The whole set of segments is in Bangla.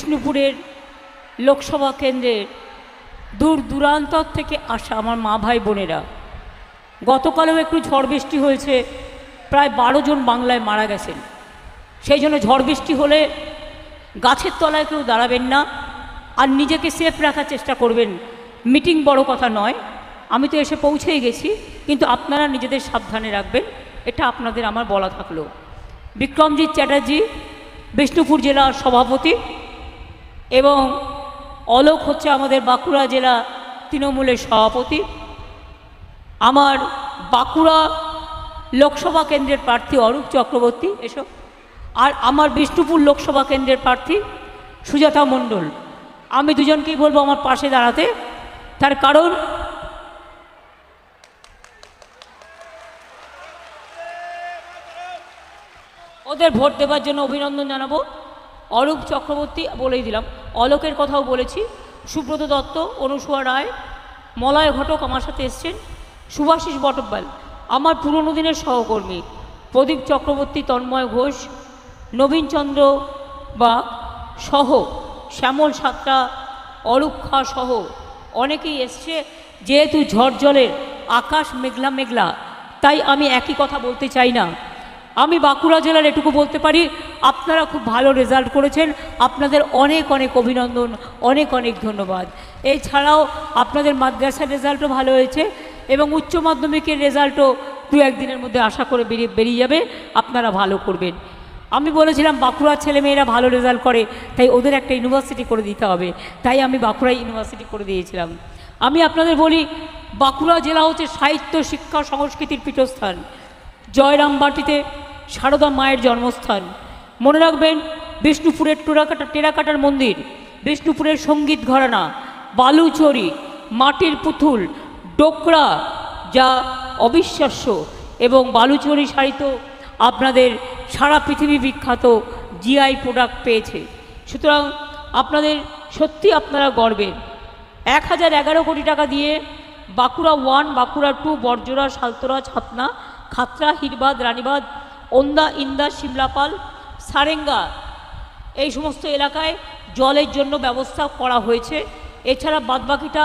বিষ্ণুপুরের লোকসভা কেন্দ্রের দূর দূরান্তর থেকে আসা আমার মা ভাই বোনেরা, গতকালেও একটু ঝড় বৃষ্টি হয়েছে, প্রায় 12 জন বাংলায় মারা গেছেন। সেই জন্য ঝড় বৃষ্টি হলে গাছের তলায় কেউ দাঁড়াবেন না, আর নিজেকে সেফ রাখার চেষ্টা করবেন। মিটিং বড় কথা নয়, আমি তো এসে পৌঁছেই গেছি, কিন্তু আপনারা নিজেদের সাবধানে রাখবেন, এটা আপনাদের আমার বলা থাকলো। বিক্রমজিৎ চ্যাটার্জি বিষ্ণুপুর জেলার সভাপতি এবং অলোক হচ্ছে আমাদের বাঁকুড়া জেলা তৃণমূলের সভাপতি। আমার বাঁকুড়া লোকসভা কেন্দ্রের প্রার্থী অরূপ চক্রবর্তী এসব, আর আমার বিষ্ণুপুর লোকসভা কেন্দ্রের প্রার্থী সুজাতা মণ্ডল। আমি দুজনকেই বলবো আমার পাশে দাঁড়াতে, তার কারণ ওদের ভোট দেওয়ার জন্য অভিনন্দন জানাবো। অরূপ চক্রবর্তী বলেই দিলাম, অলোকের কথাও বলেছি, সুব্রত দত্ত, অনুসুয়া রায়, মলয় ঘটক আমার সাথে এসছেন, সুভাষিস বটব্যাল আমার পুরনো দিনের সহকর্মী, প্রদীপ চক্রবর্তী, তন্ময় ঘোষ, নবীন চন্দ্র বাগ সহ, শ্যামল সাতটা, অরূপ খা সহ অনেকেই এসছে। যেহেতু ঝড় জলের আকাশ মেঘলা মেঘলা, তাই আমি একই কথা বলতে চাই না। আমি বাঁকুড়া জেলার এটুকু বলতে পারি, আপনারা খুব ভালো রেজাল্ট করেছেন, আপনাদের অনেক অনেক অভিনন্দন, অনেক অনেক ধন্যবাদ। এছাড়াও আপনাদের মাদ্রাসার রেজাল্টও ভালো হয়েছে এবং উচ্চ মাধ্যমিকের রেজাল্টও 2-1 দিনের মধ্যে আশা করে বেরিয়ে যাবে, আপনারা ভালো করবেন। আমি বলেছিলাম বাঁকুড়ার ছেলেমেয়েরা ভালো রেজাল্ট করে, তাই ওদের একটা ইউনিভার্সিটি করে দিতে হবে, তাই আমি বাঁকুড়ায় ইউনিভার্সিটি করে দিয়েছিলাম। আমি আপনাদের বলি, বাঁকুড়া জেলা হচ্ছে সাহিত্য, শিক্ষা, সংস্কৃতির পীঠস্থান। জয়রামবাটিতে সারদা মায়ের জন্মস্থান। মনে রাখবেন, বিষ্ণুপুরের টেরাকাটার মন্দির, বিষ্ণুপুরের সঙ্গীত ঘরানা, বালুচরি, মাটির পুতুল, ডোকরা যা অবিশ্বাস্য, এবং বালুচরি শাড়ি তো আপনাদের সারা পৃথিবী বিখ্যাত, জিআই প্রোডাক্ট পেয়েছে। সুতরাং আপনাদের সত্যি আপনারা গর্বের। 1011 কোটি টাকা দিয়ে বাঁকুড়া 1, বাঁকুড়া 2, বরজোড়া, সালতোরা, ছাতনা, খাতড়া, হিরবাদ, রানীবাদ, ওন্দা, ইন্দা, সিমলাপাল, সারেঙ্গা এই সমস্ত এলাকায় জলের জন্য ব্যবস্থা করা হয়েছে। এছাড়া বাদবাকিটা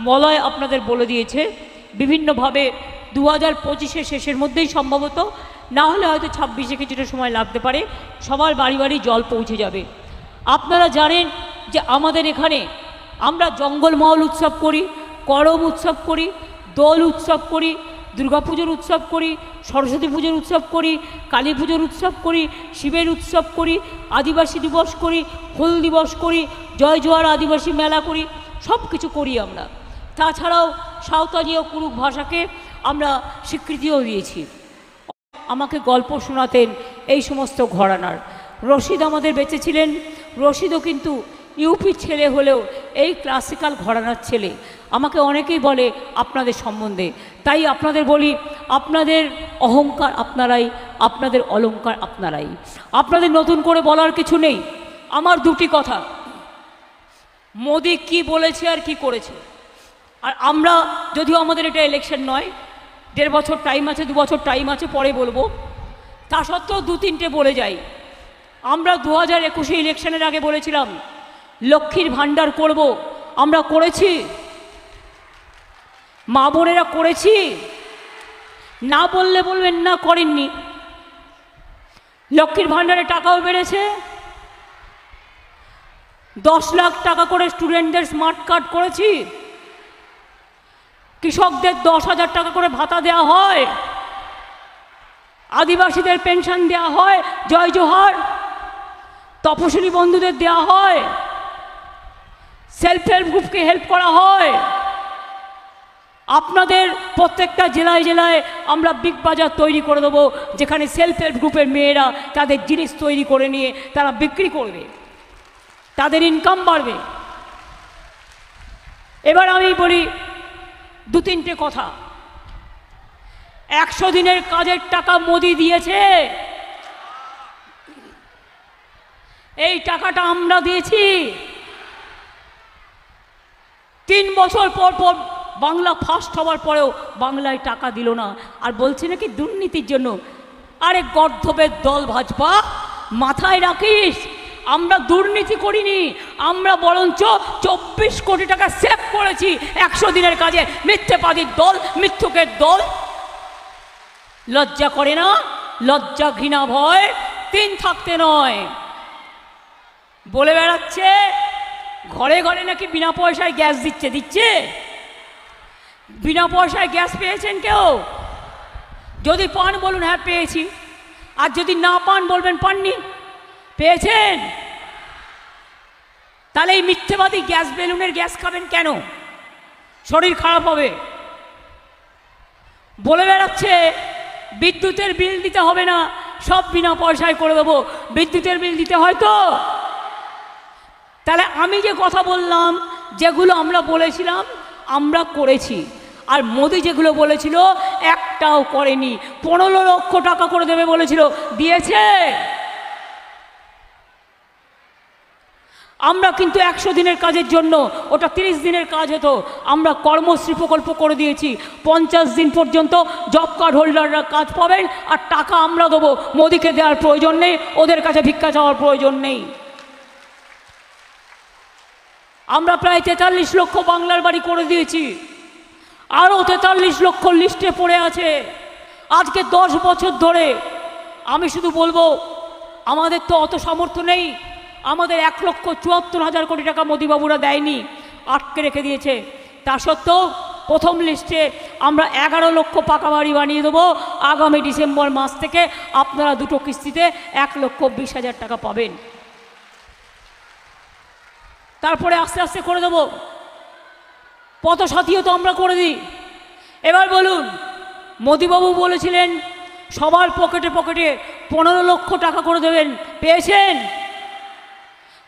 মলয় আপনাদের বলে দিয়েছে। বিভিন্নভাবে 2025-এর শেষের মধ্যেই সম্ভবত, না হলে হয়তো 26-এ কিছুটা সময় লাগতে পারে, সবার বাড়ি বাড়ি জল পৌঁছে যাবে। আপনারা জানেন যে আমাদের এখানে আমরা জঙ্গলমহল উৎসব করি, করম উৎসব করি, দোল উৎসব করি, দুর্গাপুজোর উৎসব করি, সরস্বতী পুজোর উৎসব করি, কালী পুজোর উৎসব করি, শিবের উৎসব করি, আদিবাসী দিবস করি, হুল দিবস করি, জয় জোয়ার আদিবাসী মেলা করি, সব কিছু করি আমরা। তাছাড়াও সাঁওতালি ও কুরুক ভাষাকে আমরা স্বীকৃতিও দিয়েছি। আমাকে গল্প শোনাতেন এই সমস্ত ঘরানার। রশিদ আমাদের বেঁচে ছিলেন, রশিদও কিন্তু ইউপির ছেলে হলেও এই ক্লাসিক্যাল ঘরানার ছেলে। আমাকে অনেকেই বলে আপনাদের সম্বন্ধে, তাই আপনাদের বলি, আপনাদের অহংকার আপনারাই, আপনাদের অলংকার আপনারাই, আপনাদের নতুন করে বলার কিছু নেই। আমার দুটি কথা, মোদি কি বলেছে আর কি করেছে। আর আমরা, যদিও আমাদের এটা ইলেকশন নয়, 1.5 বছর টাইম আছে, 2 বছর টাইম আছে, পরে বলবো, তা সত্ত্বেও 2-3টে বলে যাই। আমরা 2021 ইলেকশনের আগে বলেছিলাম লক্ষ্মীর ভাণ্ডার করব, আমরা করেছি, মা বোনেরা করেছি, না বললে বলবেন না করেননি। লক্ষ্মীর ভাণ্ডারে টাকাও বেড়েছে, 10 লাখ টাকা করে স্টুডেন্টদের স্মার্ট কার্ড করেছি, কৃষকদের 10,000 টাকা করে ভাতা দেওয়া হয়, আদিবাসীদের পেনশন দেওয়া হয়, জয় জোহার, তপশিলি বন্ধুদের দেওয়া হয়, সেলফ হেল্প গ্রুপকে হেল্প করা হয়। আপনাদের প্রত্যেকটা জেলায় জেলায় আমরা বিগ বাজার তৈরি করে দেবো, যেখানে সেলফ হেল্প গ্রুপের মেয়েরা তাদের জিনিস তৈরি করে নিয়ে তারা বিক্রি করবে, তাদের ইনকাম বাড়বে। এবার আমি বলি 2-3টে কথা। 100 দিনের কাজের টাকা মোদি দিয়েছে, এই টাকাটা আমরা দিয়েছি। 3 বছর পর পর বাংলা ফার্স্ট হওয়ার পরেও বাংলায় টাকা দিল না, আর বলছে নাকি দুর্নীতির জন্য। আরে গর্ধবের দল ভাজপা, মাথায় রাখিস আমরা দুর্নীতি করিনি, আমরা বরঞ্চ 24 কোটি টাকা সেভ করেছি 100 দিনের কাজে। মিথ্যেবাদীর দল, মিথ্যুকের দল। লজ্জা করে না? লজ্জা, ঘৃণা, ভয় 3 থাকতে নয়। বলে বেড়াচ্ছে ঘরে ঘরে নাকি বিনা পয়সায় গ্যাস দিচ্ছে। বিনা পয়সায় গ্যাস পেয়েছেন কেউ? যদি পান বলুন হ্যাঁ পেয়েছি, আর যদি না পান বলবেন পাননি। পেয়েছেন? তাহলে এই মিথ্যেবাদী গ্যাস বেলুনের গ্যাস খাবেন কেন? শরীর খারাপ হবে। বলে বেড়াচ্ছে বিদ্যুতের বিল দিতে হবে না, সব বিনা পয়সায় করে দেবো। বিদ্যুতের বিল দিতে হয় তো? তাহলে আমি যে কথা বললাম, যেগুলো আমরা বলেছিলাম আমরা করেছি, আর মোদি যেগুলো বলেছিল একটাও করেনি। 15 লক্ষ টাকা করে দেবে বলেছিল, দিয়েছে? আমরা কিন্তু 100 দিনের কাজের জন্য, ওটা 30 দিনের কাজ হতো, আমরা কর্মশ্রী প্রকল্প করে দিয়েছি। 50 দিন পর্যন্ত জব কার্ড হোল্ডাররা কাজ পাবেন, আর টাকা আমরা দেবো। মোদিকে দেওয়ার প্রয়োজন নেই, ওদের কাছে ভিক্ষা চাওয়ার প্রয়োজন নেই। আমরা প্রায় 43 লক্ষ বাংলার বাড়ি করে দিয়েছি, আরও 43 লক্ষ লিস্টে পড়ে আছে। আজকে 10 বছর ধরে আমি শুধু বলবো, আমাদের তো অত সামর্থ্য নেই। আমাদের 1,74,000 কোটি টাকা মোদিবাবুরা দেয়নি, আটকে রেখে দিয়েছে। তা সত্ত্বেও প্রথম লিস্টে আমরা 11 লক্ষ পাকা বাড়ি বানিয়ে দেবো। আগামী ডিসেম্বর মাস থেকে আপনারা 2টো কিস্তিতে 1,20,000 টাকা পাবেন। তারপরে আস্তে আস্তে করে দেবো। পথসাথীও তো আমরা করে দিই। এবার বলুন, মোদিবাবু বলেছিলেন সবার পকেটে পকেটে 15 লক্ষ টাকা করে দেবেন, পেয়েছেন?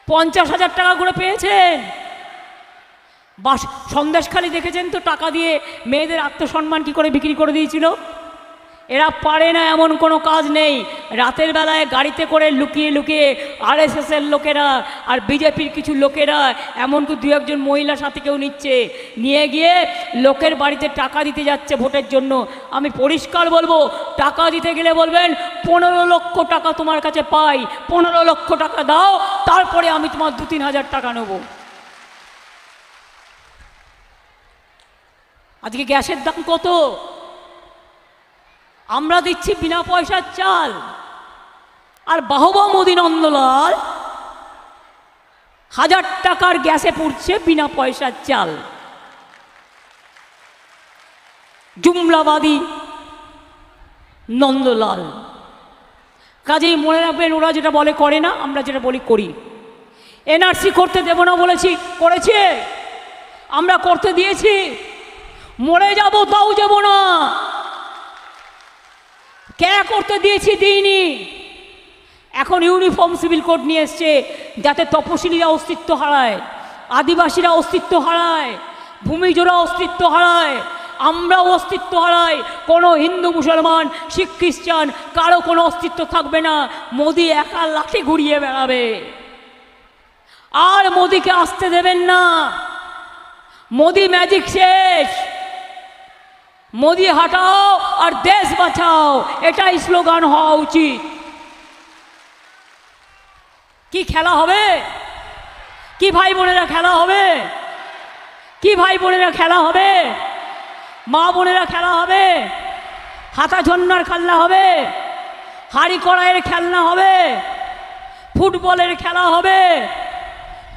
50,000 টাকা করে পেয়েছেন। বাস সন্দেশখালি দেখেছেন তো, টাকা দিয়ে মেয়েদের আত্মসম্মান কী করে বিক্রি করে দিয়েছিল। এরা পারে না এমন কোনো কাজ নেই। রাতের বেলায় গাড়িতে করে লুকিয়ে লুকিয়ে আরএসএসের লোকেরা আর বিজেপির কিছু লোকেরা, এমনকি 2-1 মহিলা সাথীকেও নিচ্ছে, নিয়ে গিয়ে লোকের বাড়িতে টাকা দিতে যাচ্ছে ভোটের জন্য। আমি পরিষ্কার বলবো, টাকা দিতে গেলে বলবেন 15 লক্ষ টাকা তোমার কাছে পাই, 15 লক্ষ টাকা দাও, তারপরে আমি তোমার 2-3 হাজার টাকা নেব। আজকে গ্যাসের দাম কত? আমরা দিচ্ছি বিনা পয়সার চাল, আর বাহবা মোদী নন্দলাল 1000 টাকার গ্যাসে পড়ছে বিনা পয়সার চাল। জুমলাবাদী নন্দলাল। কাজেই মনে রাখবেন, ওরা যেটা বলে করে না, আমরা যেটা বলি করি। এনআরসি করতে দেব না বলেছি, করেছে। আমরা করতে দিয়েছি, মরে যাব তাও যাব না। কে করতে দিয়েছি? দিইনি। এখন ইউনিফর্ম সিভিল কোড নিয়ে এসছে, যাতে তপশিলীরা অস্তিত্ব হারায়, আদিবাসীরা অস্তিত্ব হারায়, ভূমিজরা অস্তিত্ব হারায়, আমরাও অস্তিত্ব হারাই। কোনো হিন্দু, মুসলমান, শিখ, খ্রিস্টান কারো কোনো অস্তিত্ব থাকবে না। মোদি একা লাঠি ঘুরিয়ে বেড়াবে, আর মোদিকে আসতে দেবেন না। মোদি ম্যাজিক শেষ। মোদি হাটাও আর দেশ বাঁচাও, এটাই স্লোগান হওয়া উচিত। কি খেলা হবে? কি ভাই বোনেরা খেলা হবে? কি ভাই বোনেরা খেলা হবে? মা বোনেরা খেলা হবে? হাতা ঝন্নার খেলনা হবে? হাড়ি কড়াইয়ের খেলনা হবে? ফুটবলের খেলা হবে?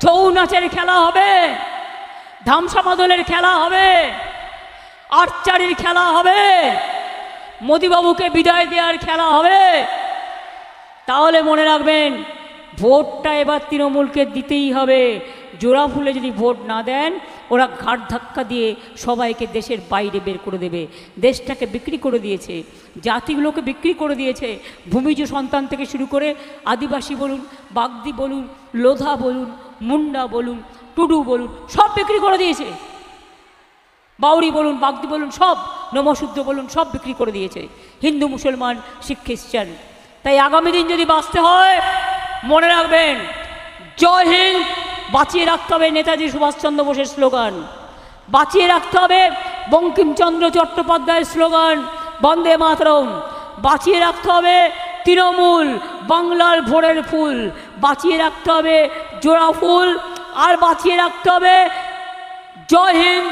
ছৌ নাচের খেলা হবে? ধামসা মাদলের খেলা হবে? আর্চারির খেলা হবে? মোদিবাবুকে বিদায় দেওয়ার খেলা হবে? তাহলে মনে রাখবেন, ভোটটা এবার তৃণমূলকে দিতেই হবে। জোড়া ফুলে যদি ভোট না দেন, ওরা ঘাট ধাক্কা দিয়ে সবাইকে দেশের বাইরে বের করে দেবে। দেশটাকে বিক্রি করে দিয়েছে, জাতিগুলোকে বিক্রি করে দিয়েছে। ভূমিজ সন্তান থেকে শুরু করে আদিবাসী বলুন, বাগদি বলুন, লোধা বলুন, মুন্ডা বলুন, টুডু বলুন, সব বিক্রি করে দিয়েছে। বাউরি বলুন, বাগদি বলুন, সব, নমশূদ্র বলুন, সব বিক্রি করে দিয়েছে। হিন্দু, মুসলমান, শিখ, খ্রিস্টান। তাই আগামী দিন যদি বাঁচতে হয়, মনে রাখবেন, জয় হিন্দ বাঁচিয়ে রাখতে হবে নেতাজি সুভাষচন্দ্র বোসের স্লোগান, বাঁচিয়ে রাখতে হবে বঙ্কিমচন্দ্র চট্টোপাধ্যায়ের স্লোগান বন্দে মাতরম, বাঁচিয়ে রাখতে হবে তৃণমূল, বাংলার ভোরের ফুল, বাঁচিয়ে রাখতে হবে জোড়া ফুল, আর বাঁচিয়ে রাখতে হবে জয় হিন্দ,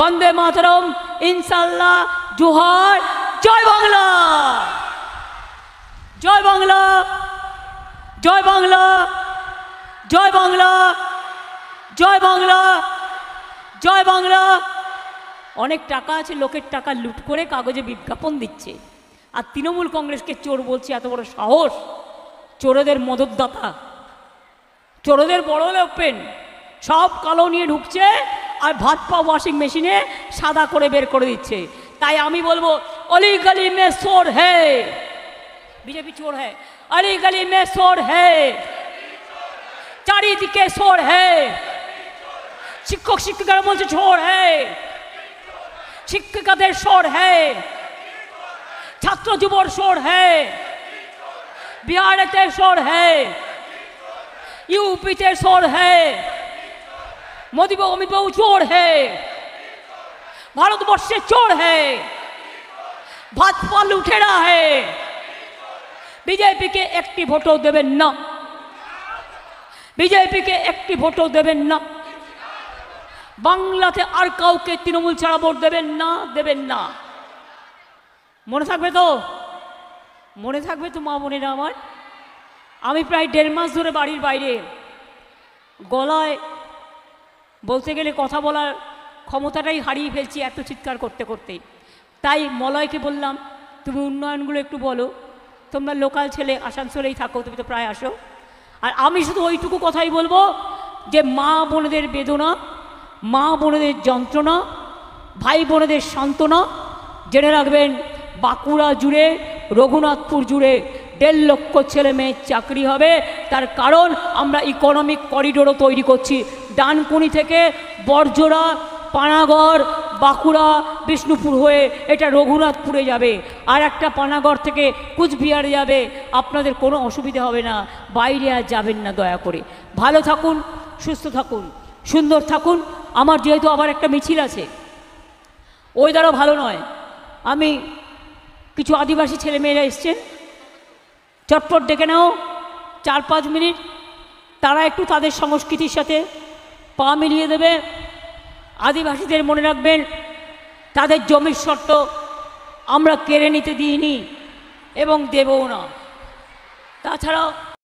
বন্দে মাতরম, ইনশাল্লাহ, জোহার, জয় বাংলা, জয় বাংলা, জয় বাংলা, জয় বাংলা, জয় বাংলা, জয় বাংলা। অনেক টাকা আছে, লোকের টাকা লুট করে কাগজে বিজ্ঞাপন দিচ্ছে, আর তৃণমূল কংগ্রেসকে চোর বলছে, এত বড় সাহস! চোরেদের মদতদাতা, চোরেদের বড় লোকপেন, সব কালো নিয়ে ঢুকছে আর ভাত পা ওয়াশিং মেশিনে সাদা করে বের করে দিচ্ছে। তাই আমি বলবো, অলি গলি মে চোর হে, বিজেপি চোর হে, অলি গলি মে চোর হে, চারিদিকে চোর হে, শিক্ষক শিক্ষিকারা বলছে চোর হে, শিক্ষিকাদের চোর হে, ছাত্র যুবর চোর হে, বিহারেতে চোর হে, यूपीতে चोर है, मोदी बाबू अमित बाबू चोर है, भारतवर्ष से चोर है, भाजपा लुटेरा है, बीजेपी के একটি ভোটও দেবেন না, बीजेपी के একটি ভোটও দেবেন না, বাংলাতে আর কাউকে তৃণমূল ছাড়া ভোট দেবেন না, দেবেন না। মনে থাকবে তো? মনে থাকবে তো মা বোনেরা আমার? আমি প্রায় 1.5 মাস ধরে বাড়ির বাইরে, গলায় বলতে গেলে কথা বলার ক্ষমতাটাই হারিয়ে ফেলছি এত চিৎকার করতে করতে। তাই মলয়কে বললাম, তুমি উন্নয়নগুলো একটু বলো, তোমরা লোকাল ছেলে, আসানসোলেই থাকো, তুমি তো প্রায় আসো। আর আমি শুধু ওইটুকু কথাই বলবো যে মা বোনেদের বেদনা, মা বোনেদের যন্ত্রণা, ভাই বোনেদের সান্ত্বনা জেনে রাখবেন। বাঁকুড়া জুড়ে, রঘুনাথপুর জুড়ে 1.5 লক্ষ ছেলে মেয়ের চাকরি হবে। তার কারণ আমরা ইকোনমিক করিডোরও তৈরি করছি। ডানকুনি থেকে বরজোড়া, পানাগড়, বাঁকুড়া, বিষ্ণুপুর হয়ে এটা রঘুনাথপুরে যাবে, আর একটা পানাগড় থেকে কুচবিহারে যাবে। আপনাদের কোনো অসুবিধা হবে না, বাইরে আর যাবেন না দয়া করে। ভালো থাকুন, সুস্থ থাকুন, সুন্দর থাকুন। আমার যেহেতু আবার একটা মিছিল আছে, ওয়েদারও ভালো নয়, আমি কিছু আদিবাসী ছেলেমেয়েরা এসছে, চটপট ডেকে নাও 4-5 মিনিট, তারা একটু তাদের সংস্কৃতির সাথে পা মিলিয়ে দেবে। আদিবাসীদের মনে রাখবেন, তাদের জমির শর্ত আমরা কেড়ে নিতে দিইনি এবং দেবও না। তাছাড়াও